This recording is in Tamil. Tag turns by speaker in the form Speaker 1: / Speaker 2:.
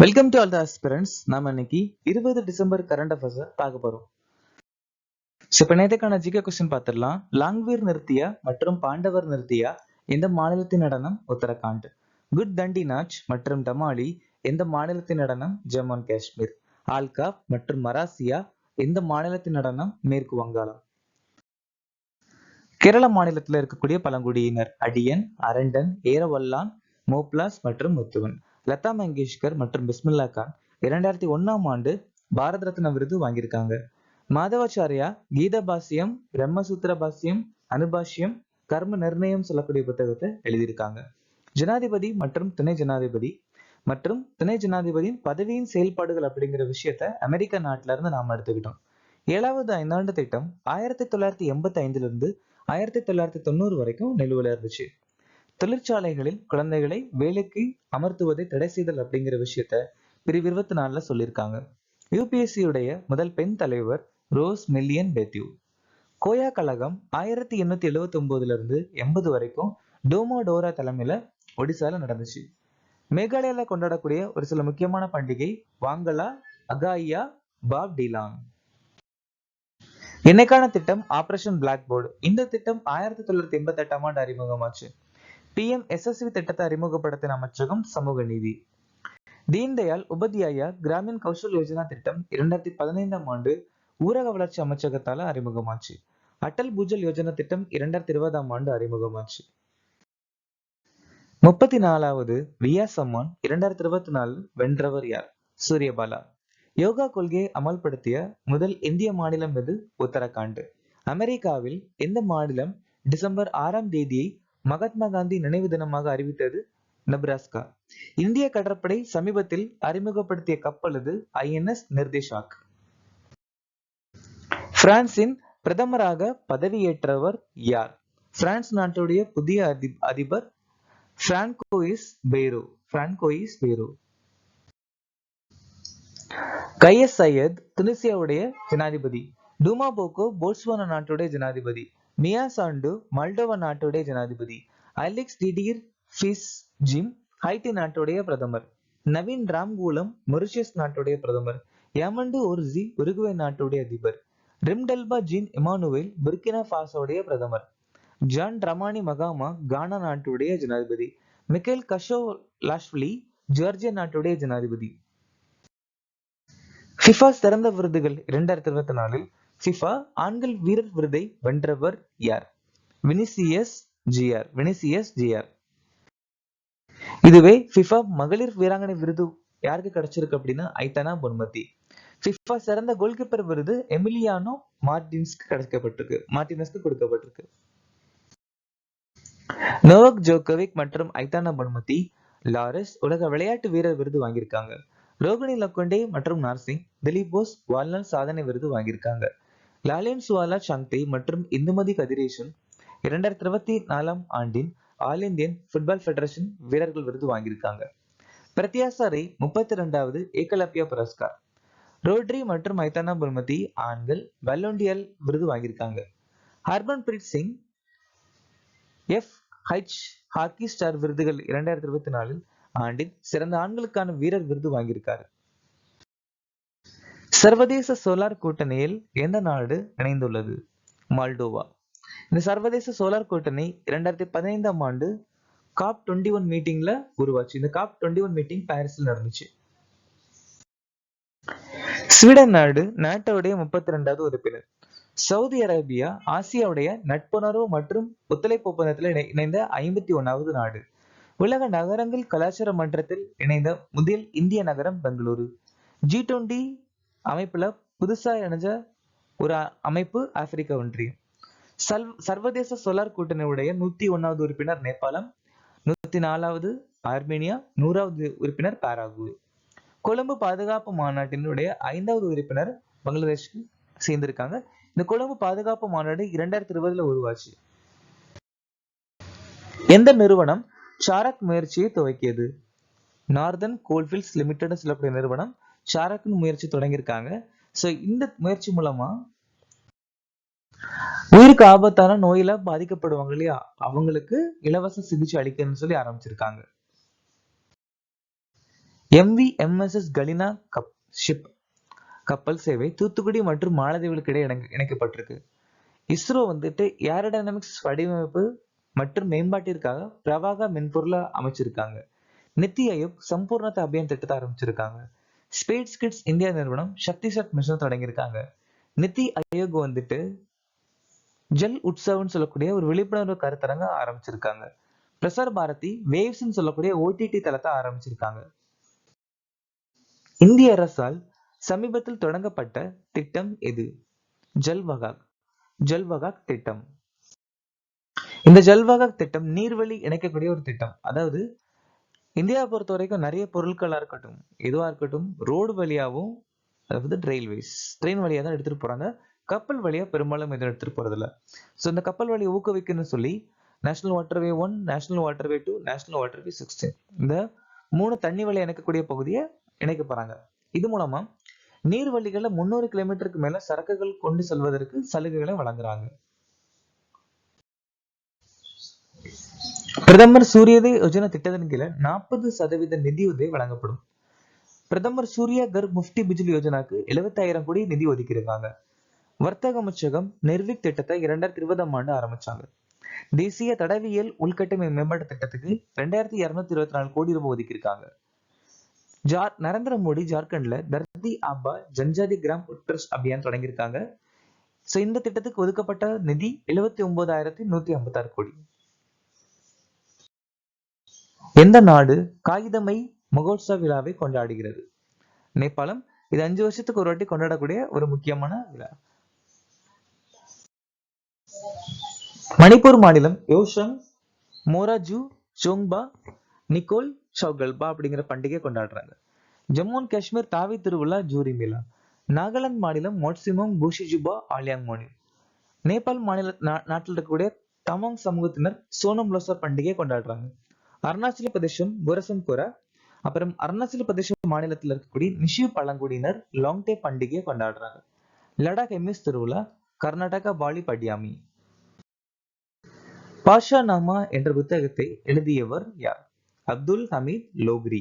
Speaker 1: Welcome to all the aspirants. நாம இன்னைக்கு 20 டிசம்பர் கரண்ட் அஃபேர்ஸ் பார்க்க போறோம். இப்ப நேற்றுக்கான ஜிகே கொஸ்டின் பார்த்துடலாம். லாங்வீர் நிறுத்தியா மற்றும் பாண்டவர் நிறுத்தியா எந்த மாநிலத்தின் நடனம்? உத்தரகாண்ட். குட் தண்டி நாச் மற்றும் டமாலி எந்த மாநிலத்தின் நடனம்? ஜம்மு அண்ட் காஷ்மீர். ஆல்காப் மற்றும் மராசியா எந்த மாநிலத்தின் நடனம்? மேற்கு வங்காளம். கேரள மாநிலத்தில் இருக்கக்கூடிய பழங்குடியினர் அடியன், அரண்டன், ஏரவல்லான், மோப்லாஸ் மற்றும் முத்துவன். லதா மங்கேஷ்கர் மற்றும் பிஸ்மில்லா கான் 2001ஆம் ஆண்டு பாரத ரத்னா விருது வாங்கியிருக்காங்க. மாதவாச்சாரியா கீத பாஷ்யம், பிரம்மசூத்திர பாஷ்யம், அனுபாஷ்யம், கர்ம நிர்ணயம் சொல்லக்கூடிய புத்தகத்தை எழுதியிருக்காங்க. ஜனாதிபதி மற்றும் துணை ஜனாதிபதியின் பதவியின் செயல்பாடுகள் அப்படிங்கிற விஷயத்த அமெரிக்க நாட்டில இருந்து நாம எடுத்துக்கிட்டோம். 7வது ஐந்தாண்டு திட்டம் 1985 இருந்து 1990 வரைக்கும் நிலுவையில் இருந்துச்சு. தொழிற்சாலைகளில் குழந்தைகளை வேலைக்கு அமர்த்துவதை தடை செய்தல் அப்படிங்கிற விஷயத்த பிரிவு 24ல சொல்லியிருக்காங்க. யூபிஎஸ்சியுடைய முதல் பெண் தலைவர் ரோஸ் மில்லியன் பேத்யூ. கோயா கழகம் 1879 இருந்து 80 வரைக்கும் டோமோ டோரா தலைமையில ஒடிசால நடந்துச்சு. மேகாலயால கொண்டாடக்கூடிய ஒரு சில முக்கியமான பண்டிகை வாங்கலா, அகாயா, பாப் டிலாங். என்னைக்கான திட்டம் ஆபரேஷன் பிளாக் போர்டு. இந்த திட்டம் 1988ஆம் ஆண்டு அறிமுகமாச்சு. PMSSV திட்டத்தை அறிமுகப்படுத்தின அமைச்சகம் சமூக நீதி. தீன்தயாள் உபாத்யாயா கிராமின் கௌஷல் யோஜனா திட்டம் 2015ஆம் ஆண்டு ஊரக வளர்ச்சி அமைச்சகத்தால அறிமுகமாச்சு. அட்டல் பூஜல் யோஜனா திட்டம் 2020ஆம் ஆண்டு அறிமுகமாச்சு. 34வது வியா சம்மான் 2024 வென்றவர் யார்? சூரியபாலா. யோகா கொள்கையை அமல்படுத்திய முதல் இந்திய மாநிலம் எது? உத்தரகாண்ட். அமெரிக்காவில் எந்த மாநிலம் டிசம்பர் 6ஆம் தேதியை மகாத்மா காந்தி நினைவு தினமாக அறிவித்தது? நெப்ராஸ்கா. இந்திய கடற்படை சமீபத்தில் அறிமுகப்படுத்திய கப்பல் எது? INS நிர்தேஷாக். பிரான்சின் பிரதமராக பதவியேற்றவர் யார்? பிரான்ஸ் நாட்டுடைய புதிய அதிபர் பிரான்கோயிஸ் பேரோ. கையஸ் சையத் துனிசியாவுடைய ஜனாதிபதி. டூமா போக்கோ போட்ஸ்வானா நாட்டுடைய ஜனாதிபதி. மியா சாண்டு மால்டோவா நாட்டுடைய ஜனாதிபதி. அலெக்ஸ் டிடிர் ஃபிஸ் ஜிம் ஹைட்டி நாட்டுடைய பிரதமர். நவீன் ராம்கூலம் மொரிஷியஸ் நாட்டுடைய பிரதமர். யாமண்டு ஓர்சி உருகுவே நாட்டுடைய அதிபர். ரிம்டெல்பா ஜீன் இமானுவேல் புர்கினா ஃபாசோடைய பிரதமர். ஜான் ரமானி மகாமா கானா நாட்டுடைய ஜனாதிபதி. மிக்கேல் கஷோலாஷ்விலி ஜார்ஜியா நாட்டுடைய ஜனாதிபதி. ஃபிஃபா சிறந்த விருதுகள் 2024 ஃபிஃபா ஆண்கள் வீரர் விருதை வென்றவர் யார்? Vinicius GR. இதுவே ஃபிஃபா மகளிர் வீராங்கனை விருது யாருக்கு கிடைச்சிருக்கு அப்படின்னா ஐதானா பொன்மதி. ஃபிஃபா சிறந்த கோல்கீப்பர் விருது எமிலியானோ மார்டினஸ்க்கு கொடுக்கப்பட்டிருக்கு. நோவக் ஜோகோவிக் மற்றும் ஐதானா பொன்மதி லாரஸ் உலக விளையாட்டு வீரர் விருது வாங்கியிருக்காங்க. ரோகிணி லக்கோண்டே மற்றும் நார்சிங் திலீப் போஸ் வாழ்நாள் சாதனை விருது வாங்கியிருக்காங்க. லாலின் சுவாலா சாங்தே மற்றும் இந்துமதி கதிரேசன் 2024ஆம் ஆண்டின் ஆல் இந்தியன் ஃபுட்பால் ஃபெடரேஷன் வீரர்கள் விருது வாங்கியிருக்காங்க. பிரத்யாசா ரே 32வது ஏகலவ்யா புரஸ்கார். ரோட்ரி மற்றும் ஐதானா பொன்மதி ஆண்கள் பலோண்டியல் விருது வாங்கியிருக்காங்க. Harmanpreet Singh FH hockey star விருதுகள் 2024 ஆண்டின் சிறந்த ஆண்களுக்கான வீரர் விருது வாங்கியிருக்காரு. சர்வதேச சோலார் கூட்டணியில் எந்த நாடு இணைந்துள்ளது? மால்டோவா. இந்த சர்வதேச சோலார் கூட்டணி 2015ஆம் ஆண்டு COP21 மீட்டிங்ல உருவாச்சு. இந்த COP21 மீட்டிங் பாரிஸ்ல நடந்துச்சு. ஸ்வீடன் நாடு நாட்டோடைய 32வது உறுப்பினர். சவுதி அரேபியா ஆசியாவுடைய நட்புணர்வு மற்றும் ஒத்துழைப்பு ஒப்பந்தத்தில் இணைந்த 51வது நாடு. உலக நகரங்கள் கலாச்சார மன்றத்தில் இணைந்த முதல் இந்திய நகரம் பெங்களூரு. G20 அமைப்புல புதுசா இணைஞ்ச ஒரு அமைப்பு ஆப்பிரிக்க ஒன்றியம். சர்வதேச சோலார் கூட்டணியுடைய 101வது உறுப்பினர் நேபாளம், 104வது ஆர்மேனியா, 100வது உறுப்பினர் பாராகுவே. கொழும்பு பாதுகாப்பு மாநாட்டினுடைய 5வது உறுப்பினர் பங்களாதேஷ்க்கு சேர்ந்திருக்காங்க. இந்த கொழும்பு பாதுகாப்பு மாநாடு 2020ல உருவாச்சு. எந்த நிறுவனம் சாரக் முயற்சியை துவக்கியது? நார்தன் கோல்ஃபீல்ட்ஸ் லிமிடெட் சொல்லக்கூடிய நிறுவனம் சாரக் முயற்சி தொடங்கியிருக்காங்க. சோ இந்த முயற்சி மூலமா உயிருக்கு ஆபத்தான நோயில பாதிக்கப்படுவாங்க இல்லையா, அவங்களுக்கு இலவச சிகிச்சை அளிக்கணும்னு சொல்லி ஆரம்பிச்சிருக்காங்க. MV-MSS கலினா ஷிப் கப்பல் சேவை தூத்துக்குடி மற்றும் மாலத்தீவுகளுக்கு இடையே இணைக்கப்பட்டிருக்கு. இஸ்ரோ வந்துட்டு ஏரோடைனமிக்ஸ் வடிவமைப்பு மற்றும் மேம்பாட்டிற்காக பிரவாகா மென்பொருளை அமைச்சிருக்காங்க. நித்தி ஆயோக் சம்பூர்ணதா அபியான் திட்டத்தை ஆரம்பிச்சிருக்காங்க. ஸ்பேஸ் கிட்ஸ் இந்தியா நிறுவனம் சக்தி சட் மிஷன் தொடங்கியிருக்காங்க. நித்தி ஆயோக் வந்துட்டு ஜல் உற்சவ்னு சொல்லக்கூடிய ஒரு விழிப்புணர்வு கருத்தரங்க ஆரம்பிச்சிருக்காங்க. பிரசார் பாரதி வேவ்ஸ்ன்னு சொல்லக்கூடிய OTT தளத்தை ஆரம்பிச்சிருக்காங்க. இந்திய அரசால் சமீபத்தில் தொடங்கப்பட்ட திட்டம் எது? ஜல்வகாக் திட்டம். இந்த ஜல்வகாக் திட்டம் நீர்வழி இணைக்கக்கூடிய ஒரு திட்டம். அதாவது இந்தியாவை பொறுத்த வரைக்கும் நிறைய பொருட்களா இருக்கட்டும், எதுவா இருக்கட்டும், ரோடு வழியாவும், அதாவது ட்ரெயின் வழியா தான் எடுத்துட்டு போறாங்க. கப்பல் வழியா பெரும்பாலும் எதுவும் எடுத்துட்டு போறது இல்ல. ஸோ இந்த கப்பல் வழியை ஊக்குவிக்கணும்னு சொல்லி national waterway 1, national waterway 2, national waterway 16 இந்த 3 தண்ணி வழி இணைக்கக்கூடிய பகுதியை இணைக்க போறாங்க. இது மூலமா நீர்வழிகளை 300 கிலோமீட்டருக்கு மேல சரக்குகள் கொண்டு செல்வதற்கு சலுகைகளை வழங்குறாங்க. பிரதமர் சூரியோதய் யோஜனா திட்டத்தின் கீழ 40% நிதியுதவி வழங்கப்படும். பிரதமர் சூர்யா கர் முஃப்டி பிஜ்லி யோஜனாக்கு 75,000 கோடி நிதி ஒதுக்கியிருக்காங்க. வர்த்தக அமைச்சகம் நிர்விக் திட்டத்தை 2020ஆம் ஆண்டு ஆரம்பிச்சாங்க. தேசிய தடவியல் உள்கட்டமைப்பு மேம்பாட்டு திட்டத்துக்கு 2224 கோடி ரூபாய் ஒதுக்கியிருக்காங்க. நரேந்திர மோடி ஜார்க்கண்ட்ல தர்தி ஆபா ஜன்ஜாதி கிராம் உட்கிருஷ் அபியான் தொடங்கியிருக்காங்க. சோ இந்த திட்டத்துக்கு ஒதுக்கப்பட்ட நிதி 79,156 கோடி. எந்த நாடு காகிதமை மகோத்சவ விழாவை கொண்டாடுகிறது? நேபாளம். இது 5 வருஷத்துக்கு ஒரு வாட்டி கொண்டாடக்கூடிய ஒரு முக்கியமான விழா. மணிப்பூர் மாநிலம் யோஷம் மோராஜு சோங்பா நிக்கோல் சௌகல்பா அப்படிங்கிற பண்டிகை கொண்டாடுறாங்க. ஜம்மு அண்ட் காஷ்மீர் தாவி திருவிழா ஜூரி மிலா. நாகாலாந்து மாநிலம் மோட்சிமம் பூஷிஜுபா ஆலியாங் மோனி. நேபாள் மாநில நாட்டில் இருக்கக்கூடிய தமாங் சமூகத்தினர் சோனம் லோசர் பண்டிகை கொண்டாடுறாங்க. அருணாச்சல பிரதேசம் குரசம்கோரா. அப்புறம் அருணாச்சல பிரதேச மாநிலத்தில் இருக்கக்கூடிய நிஷு பழங்குடியினர் லாங்டே பண்டிகையை கொண்டாடுறாங்க. லடாக் எம்எஸ் திருவிழா. கர்நாடகா பாலி படியாமி. பாஷா நாமா என்ற புத்தகத்தை எழுதியவர் யார்? அப்துல் ஹமீத் லோக்ரி.